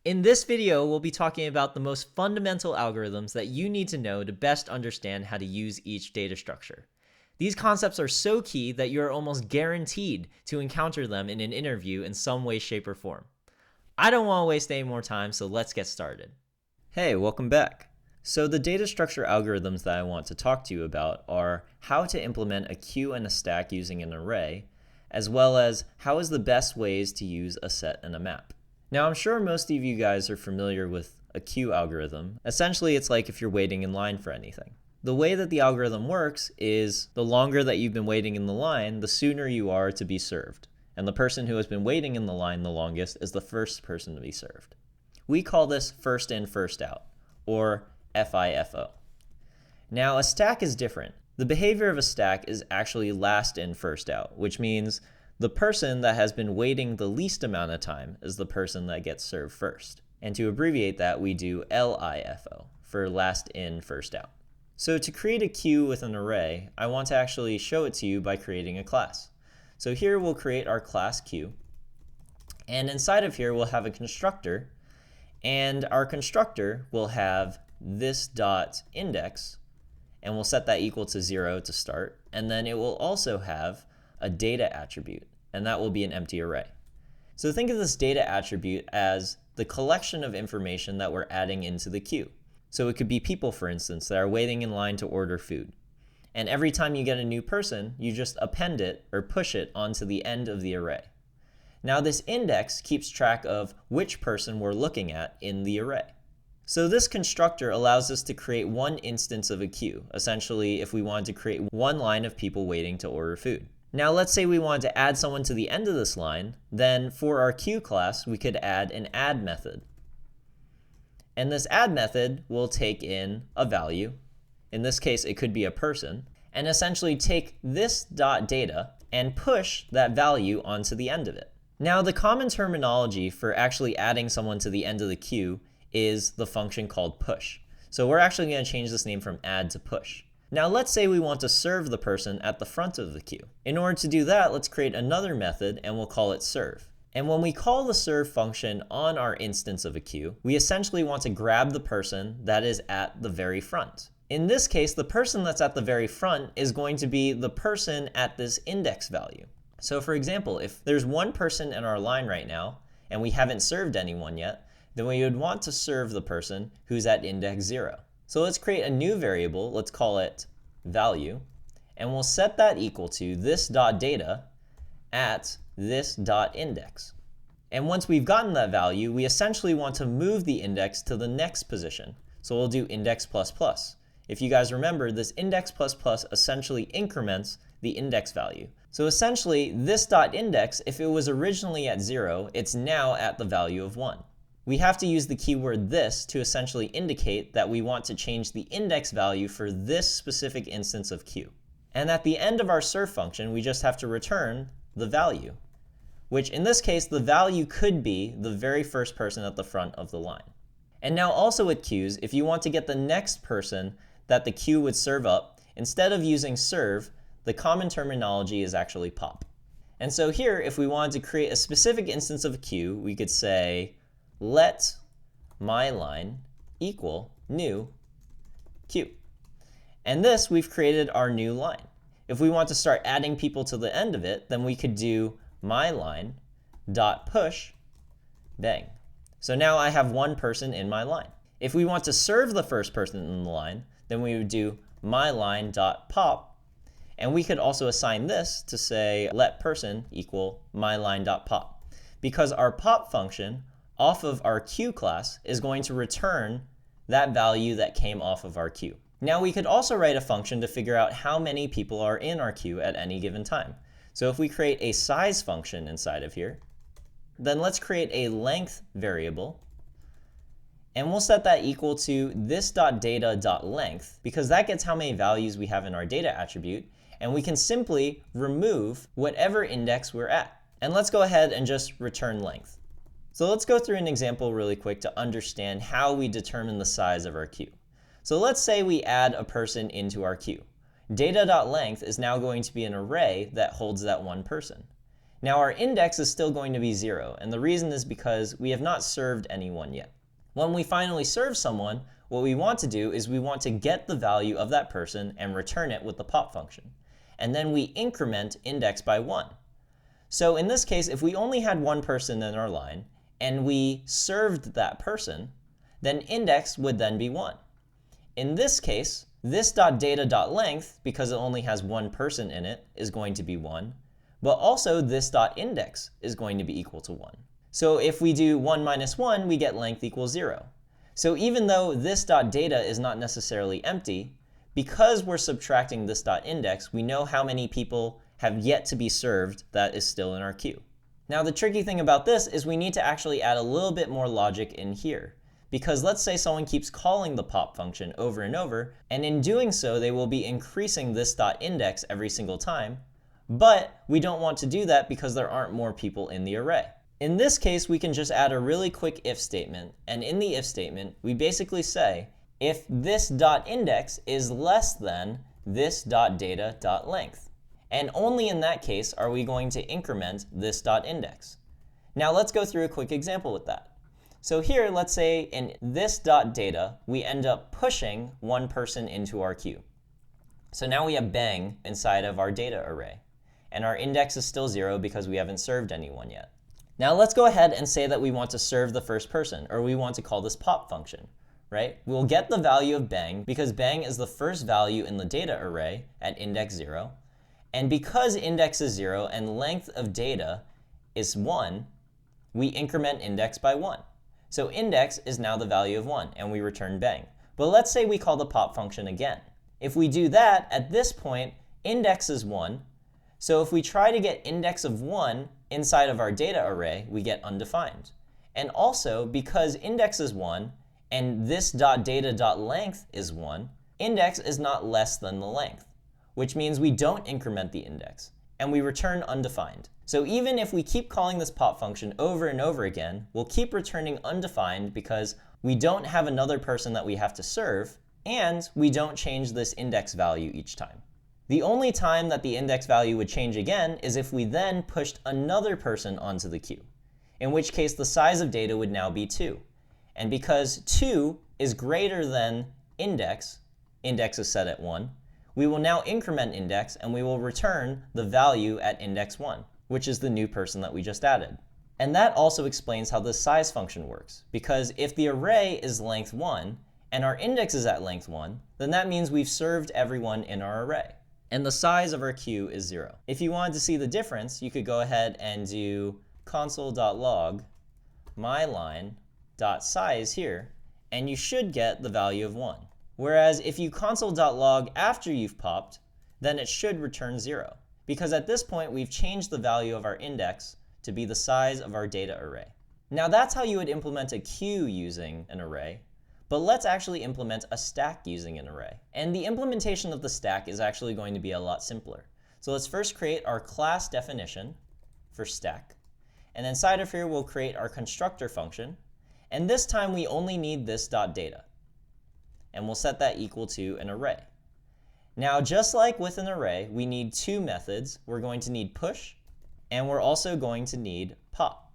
In this video, we'll be talking about the most fundamental algorithms that you need to know to best understand how to use each data structure. These concepts are so key that you are almost guaranteed to encounter them in an interview in some way, shape, or form. I don't want to waste any more time, so let's get started. Hey, welcome back. So the data structure algorithms that I want to talk to you about are how to implement a queue and a stack using an array, as well as how is the best ways to use a set and a map. Now, I'm sure most of you guys are familiar with a queue algorithm. Essentially, it's like if you're waiting in line for anything. The way that the algorithm works is the longer that you've been waiting in the line, the sooner you are to be served. And the person who has been waiting in the line the longest is the first person to be served. We call this first in, first out, or FIFO. Now, a stack is different. The behavior of a stack is actually last in, first out, which means the person that has been waiting the least amount of time is the person that gets served first. And to abbreviate that, we do LIFO, for last in, first out. So to create a queue with an array, I want to actually show it to you by creating a class. So here we'll create our class queue. And inside of here, we'll have a constructor. And our constructor will have this dot index, and we'll set that equal to 0 to start. And then it will also have a data attribute, and that will be an empty array. So think of this data attribute as the collection of information that we're adding into the queue. So it could be people, for instance, that are waiting in line to order food. And every time you get a new person, you just append it or push it onto the end of the array. Now this index keeps track of which person we're looking at in the array. So this constructor allows us to create one instance of a queue, essentially if we wanted to create one line of people waiting to order food. Now let's say we wanted to add someone to the end of this line, then for our queue class we could add an add method. And this add method will take in a value, in this case it could be a person, and essentially take this dot data and push that value onto the end of it. Now the common terminology for actually adding someone to the end of the queue is the function called push. So we're actually going to change this name from add to push. Now let's say we want to serve the person at the front of the queue. In order to do that, let's create another method and we'll call it serve. And when we call the serve function on our instance of a queue, we essentially want to grab the person that is at the very front. In this case, the person that's at the very front is going to be the person at this index value. So for example, if there's one person in our line right now and we haven't served anyone yet, then we would want to serve the person who's at index 0. So let's create a new variable, let's call it value, and we'll set that equal to this dot data at this dot index. And once we've gotten that value, we essentially want to move the index to the next position. So we'll do index plus plus. If you guys remember, this index plus plus essentially increments the index value. So essentially, this dot index, if it was originally at 0, it's now at the value of 1. We have to use the keyword this to essentially indicate that we want to change the index value for this specific instance of queue. And at the end of our serve function, we just have to return the value, which in this case, the value could be the very first person at the front of the line. And now also with queues, if you want to get the next person that the queue would serve up, instead of using serve, the common terminology is actually pop. And so here, if we wanted to create a specific instance of a queue, we could say, let my line equal new queue. And this, we've created our new line. If we want to start adding people to the end of it, then we could do my line dot push bang. So now I have one person in my line. If we want to serve the first person in the line, then we would do my line dot pop, and we could also assign this to say let person equal my line dot pop, because our pop function off of our queue class is going to return that value that came off of our queue. Now we could also write a function to figure out how many people are in our queue at any given time. So if we create a size function inside of here, then let's create a length variable, and we'll set that equal to this dot data dot length, because that gets how many values we have in our data attribute, and we can simply remove whatever index we're at. And let's go ahead and just return length. So let's go through an example really quick to understand how we determine the size of our queue. So let's say we add a person into our queue. Data.length is now going to be an array that holds that one person. Now our index is still going to be 0, and the reason is because we have not served anyone yet. When we finally serve someone, what we want to do is we want to get the value of that person and return it with the pop function. And then we increment index by 1. So in this case, if we only had one person in our line, and we served that person, then index would then be 1. In this case, this.data.length, because it only has one person in it, is going to be 1, but also this.index is going to be equal to 1. So if we do 1 minus 1, we get length equals 0. So even though this.data is not necessarily empty, because we're subtracting this.index, we know how many people have yet to be served that is still in our queue. Now the tricky thing about this is we need to actually add a little bit more logic in here. Because let's say someone keeps calling the pop function over and over, and in doing so they will be increasing this.index every single time, but we don't want to do that because there aren't more people in the array. In this case, we can just add a really quick if statement, and in the if statement, we basically say, if this.index is less than this.data.length. And only in that case are we going to increment this.index. Now let's go through a quick example with that. So here, let's say in this.data, we end up pushing one person into our queue. So now we have Beng inside of our data array, and our index is still 0 because we haven't served anyone yet. Now let's go ahead and say that we want to serve the first person, or we want to call this pop function, right? We'll get the value of Beng because Beng is the first value in the data array at index 0. And because index is 0 and length of data is 1, we increment index by 1. So index is now the value of 1, and we return Beng. But let's say we call the pop function again. If we do that, at this point, index is 1. So if we try to get index of 1 inside of our data array, we get undefined. And also, because index is 1, and this.data.length is 1, index is not less than the length, which means we don't increment the index, and we return undefined. So even if we keep calling this pop function over and over again, we'll keep returning undefined because we don't have another person that we have to serve, and we don't change this index value each time. The only time that the index value would change again is if we then pushed another person onto the queue, in which case the size of data would now be 2. And because 2 is greater than index is set at 1, we will now increment index and we will return the value at index 1, which is the new person that we just added. And that also explains how the size function works, because if the array is length 1 and our index is at length 1, then that means we've served everyone in our array. And the size of our queue is 0. If you wanted to see the difference, you could go ahead and do console.log myline.size here, and you should get the value of 1. Whereas if you console.log after you've popped, then it should return 0. Because at this point, we've changed the value of our index to be the size of our data array. Now that's how you would implement a queue using an array, but let's actually implement a stack using an array. And the implementation of the stack is actually going to be a lot simpler. So let's first create our class definition for stack. And inside of here, we'll create our constructor function. And this time, we only need this.data. And we'll set that equal to an array. Now, just like with an array, we need two methods. We're going to need push, and we're also going to need pop.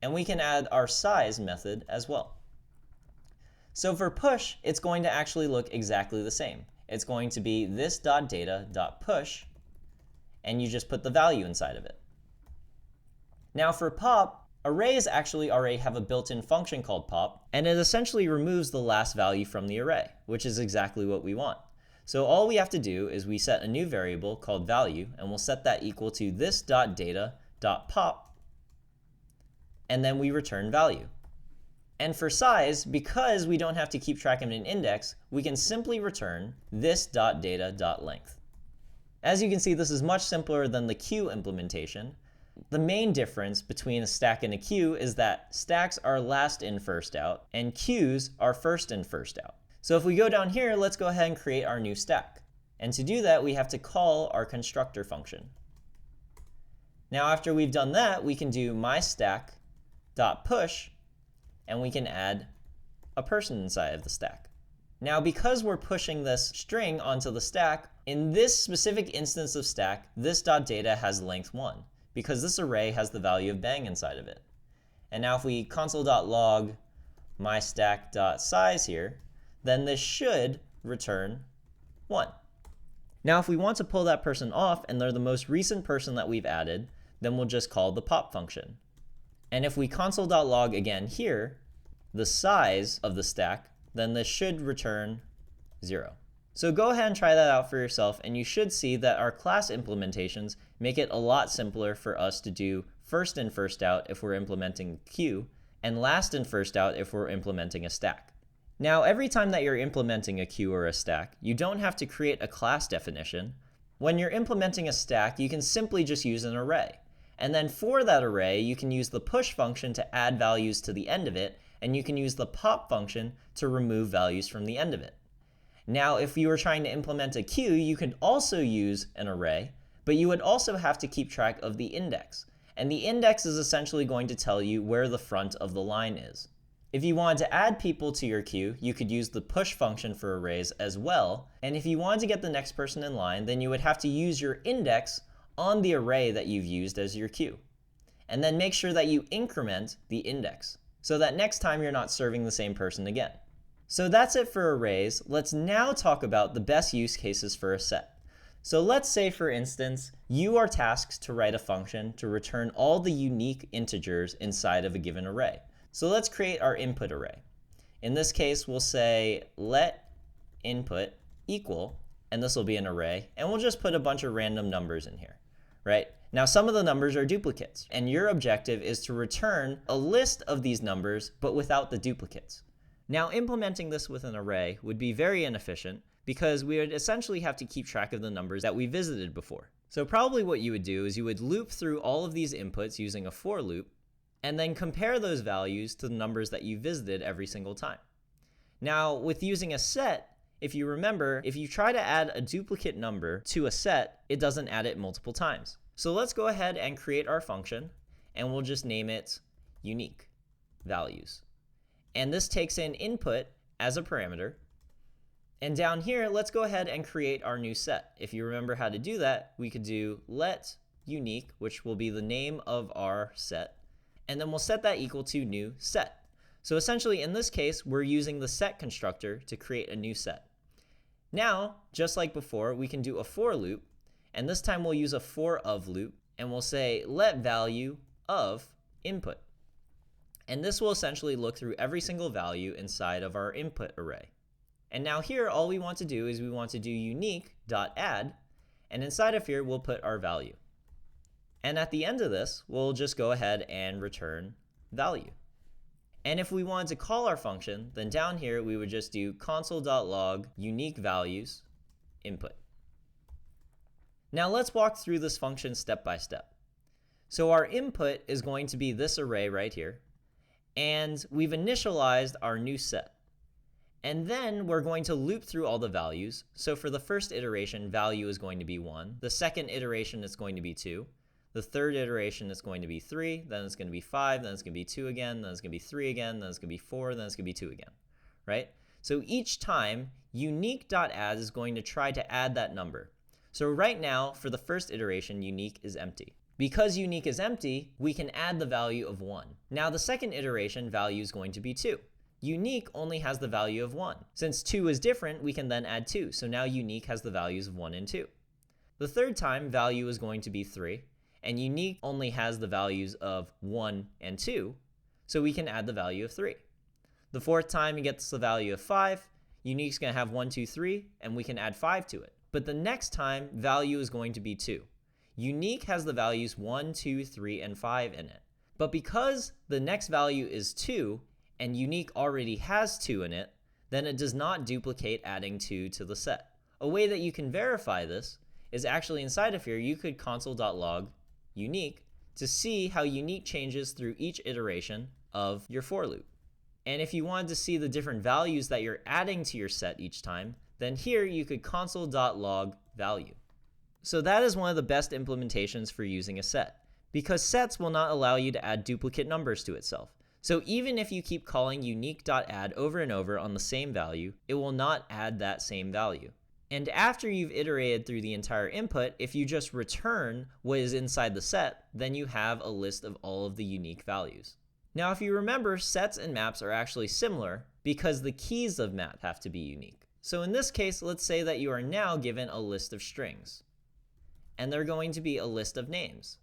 And we can add our size method as well. So for push, it's going to actually look exactly the same. It's going to be this.data.push, and you just put the value inside of it. Now for pop, arrays actually already have a built-in function called pop, and it essentially removes the last value from the array, which is exactly what we want. So all we have to do is we set a new variable called value, and we'll set that equal to this.data.pop, and then we return value. And for size, because we don't have to keep track of an index, we can simply return this.data.length. As you can see, this is much simpler than the queue implementation. The main difference between a stack and a queue is that stacks are last in, first out, and queues are first in, first out. So if we go down here, let's go ahead and create our new stack. And to do that, we have to call our constructor function. Now after we've done that, we can do myStack.push, and we can add a person inside of the stack. Now because we're pushing this string onto the stack, in this specific instance of stack, this.data has length 1, because this array has the value of Beng inside of it. And now if we console.log myStack.size here, then this should return 1. Now if we want to pull that person off and they're the most recent person that we've added, then we'll just call the pop function. And if we console.log again here, the size of the stack, then this should return 0. So go ahead and try that out for yourself, and you should see that our class implementations make it a lot simpler for us to do first in, first out if we're implementing a queue, and last in, first out if we're implementing a stack. Now, every time that you're implementing a queue or a stack, you don't have to create a class definition. When you're implementing a stack, you can simply just use an array. And then for that array, you can use the push function to add values to the end of it, and you can use the pop function to remove values from the end of it. Now, if you were trying to implement a queue, you could also use an array, but you would also have to keep track of the index. And the index is essentially going to tell you where the front of the line is. If you wanted to add people to your queue, you could use the push function for arrays as well. And if you wanted to get the next person in line, then you would have to use your index on the array that you've used as your queue. And then make sure that you increment the index so that next time you're not serving the same person again. So that's it for arrays. Let's now talk about the best use cases for a set. So let's say, for instance, you are tasked to write a function to return all the unique integers inside of a given array. So let's create our input array. In this case, we'll say let input equal, and this will be an array, and we'll just put a bunch of random numbers in here, right? Now, some of the numbers are duplicates, and your objective is to return a list of these numbers, but without the duplicates. Now, implementing this with an array would be very inefficient because we would essentially have to keep track of the numbers that we visited before. So probably what you would do is you would loop through all of these inputs using a for loop, and then compare those values to the numbers that you visited every single time. Now, with using a set, if you remember, if you try to add a duplicate number to a set, it doesn't add it multiple times. So let's go ahead and create our function, and we'll just name it unique values. And this takes in input as a parameter. And down here, let's go ahead and create our new set. If you remember how to do that, we could do let unique, which will be the name of our set, and then we'll set that equal to new set. So essentially, in this case, we're using the set constructor to create a new set. Now, just like before, we can do a for loop, and this time we'll use a for of loop, and we'll say let value of input. And this will essentially look through every single value inside of our input array. And now here, all we want to do is we want to do unique.add, and inside of here, we'll put our value. And at the end of this, we'll just go ahead and return value. And if we wanted to call our function, then down here, we would just do console.log unique values input. Now let's walk through this function step by step. So our input is going to be this array right here, and we've initialized our new set. And then we're going to loop through all the values. So for the first iteration, value is going to be 1. The second iteration is going to be 2. The third iteration is going to be 3. Then it's going to be 5. Then it's going to be 2 again. Then it's going to be 3 again. Then it's going to be 4. Then it's going to be 2 again, right? So each time, unique.add is going to try to add that number. So right now, for the first iteration, unique is empty. Because unique is empty, we can add the value of 1. Now the second iteration, value is going to be 2. Unique only has the value of 1. Since 2 is different, we can then add 2. So now unique has the values of 1 and 2. The third time, value is going to be 3. And unique only has the values of 1 and 2. So we can add the value of 3. The fourth time, it gets the value of 5. Unique's going to have 1, 2, 3, and we can add 5 to it. But the next time, value is going to be 2. Unique has the values 1, 2, 3, and 5 in it. But because the next value is 2, and unique already has 2 in it, then it does not duplicate adding 2 to the set. A way that you can verify this is actually inside of here, you could console.log unique to see how unique changes through each iteration of your for loop. And if you wanted to see the different values that you're adding to your set each time, then here you could console.log value. So that is one of the best implementations for using a set, because sets will not allow you to add duplicate numbers to itself. So even if you keep calling unique.add over and over on the same value, it will not add that same value. And after you've iterated through the entire input, if you just return what is inside the set, then you have a list of all of the unique values. Now, if you remember, sets and maps are actually similar because the keys of map have to be unique. So in this case, let's say that you are now given a list of strings, and they're going to be a list of names.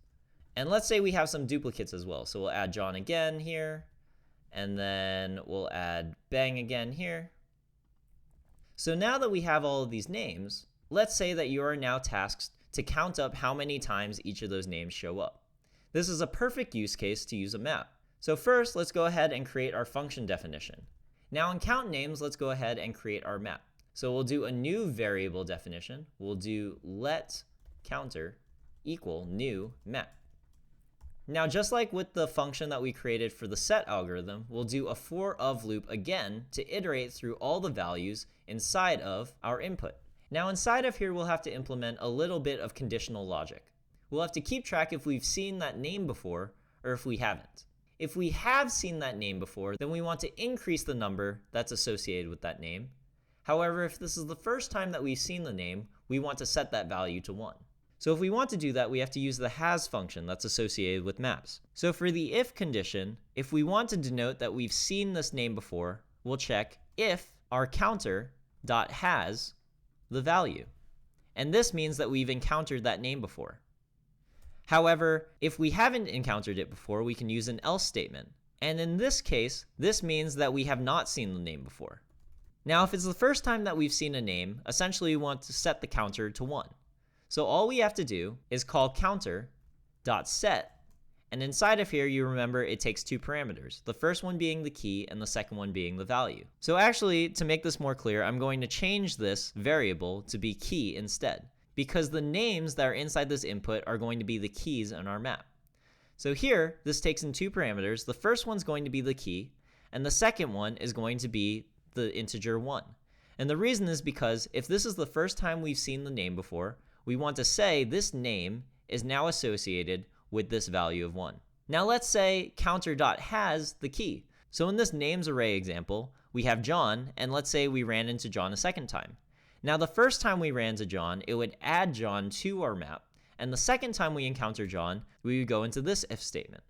And let's say we have some duplicates as well. So we'll add John again here, and then we'll add Beng again here. So now that we have all of these names, let's say that you are now tasked to count up how many times each of those names show up. This is a perfect use case to use a map. So first, let's go ahead and create our function definition. Now in count names, let's go ahead and create our map. So we'll do a new variable definition. We'll do let counter equal new map. Now, just like with the function that we created for the set algorithm, we'll do a for of loop again to iterate through all the values inside of our input. Now inside of here, we'll have to implement a little bit of conditional logic. We'll have to keep track if we've seen that name before or if we haven't. If we have seen that name before, then we want to increase the number that's associated with that name. However, if this is the first time that we've seen the name, we want to set that value to 1. So if we want to do that, we have to use the has function that's associated with maps. So for the if condition, if we want to denote that we've seen this name before, we'll check if our counter.has the value. And this means that we've encountered that name before. However, if we haven't encountered it before, we can use an else statement. And in this case, this means that we have not seen the name before. Now, if it's the first time that we've seen a name, essentially we want to set the counter to 1. So all we have to do is call counter.set, and inside of here, you remember it takes 2 parameters, the first one being the key and the second one being the value. So actually, to make this more clear, I'm going to change this variable to be key instead, because the names that are inside this input are going to be the keys in our map. So here, this takes in 2 parameters. The first one's going to be the key, and the second one is going to be the integer 1. And the reason is because if this is the first time we've seen the name before, we want to say this name is now associated with this value of 1. Now let's say counter.has the key. So in this names array example, we have John, and let's say we ran into John a second time. Now the first time we ran to John, it would add John to our map, and the second time we encounter John, we would go into this if statement.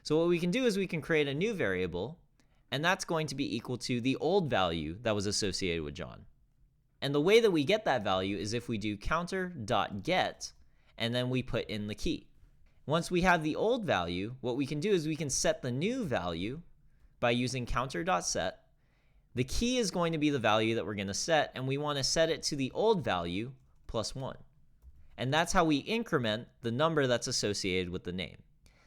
So what we can do is we can create a new variable, and that's going to be equal to the old value that was associated with John. And the way that we get that value is if we do counter.get, and then we put in the key. Once we have the old value, what we can do is we can set the new value by using counter.set. The key is going to be the value that we're going to set, and we want to set it to the old value plus 1. And that's how we increment the number that's associated with the name.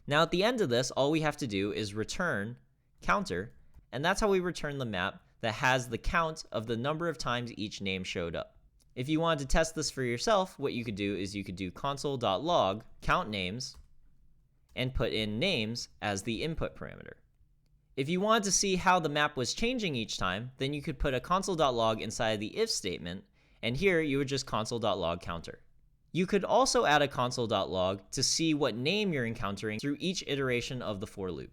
Now at the end of this, all we have to do is return counter, and that's how we return the map that has the count of the number of times each name showed up. If you wanted to test this for yourself, what you could do is you could do console.log count names and put in names as the input parameter. If you wanted to see how the map was changing each time, then you could put a console.log inside the if statement, and here you would just console.log counter. You could also add a console.log to see what name you're encountering through each iteration of the for loop.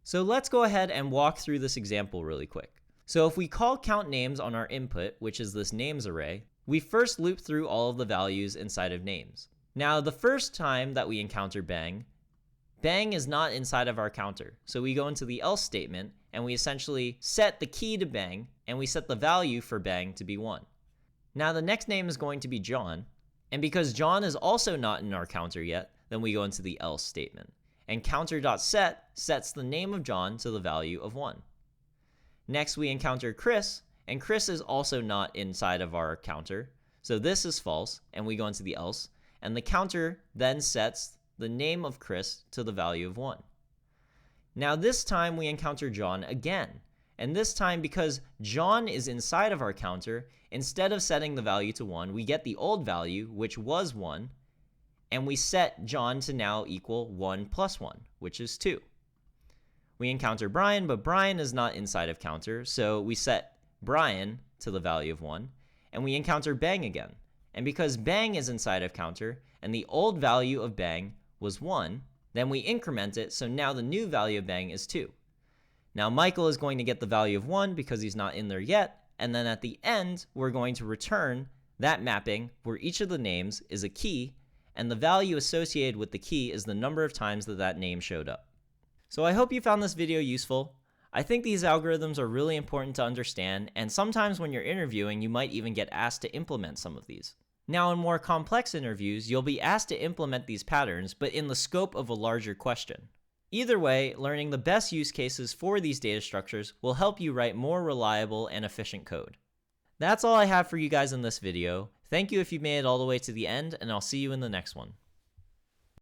So let's go ahead and walk through this example really quick. So if we call count names on our input, which is this names array, we first loop through all of the values inside of names. Now the first time that we encounter Beng is not inside of our counter. So we go into the else statement and we essentially set the key to Beng and we set the value for Beng to be 1. Now the next name is going to be John, and because John is also not in our counter yet, then we go into the else statement. And counter.set sets the name of John to the value of 1. Next, we encounter Chris, and Chris is also not inside of our counter. So this is false, and we go into the else, and the counter then sets the name of Chris to the value of 1. Now this time we encounter John again, and this time because John is inside of our counter, instead of setting the value to 1, we get the old value, which was 1, and we set John to now equal 1 plus 1, which is 2. We encounter Brian, but Brian is not inside of counter, so we set Brian to the value of 1, and we encounter Beng again. And because Beng is inside of counter, and the old value of Beng was 1, then we increment it, so now the new value of Beng is 2. Now Michael is going to get the value of 1 because he's not in there yet, and then at the end, we're going to return That mapping, where each of the names is a key, and the value associated with the key is the number of times that name showed up. So I hope you found this video useful. I think these algorithms are really important to understand, and sometimes when you're interviewing, you might even get asked to implement some of these. Now, in more complex interviews, you'll be asked to implement these patterns, but in the scope of a larger question. Either way, learning the best use cases for these data structures will help you write more reliable and efficient code. That's all I have for you guys in this video. Thank you if you made it all the way to the end, and I'll see you in the next one.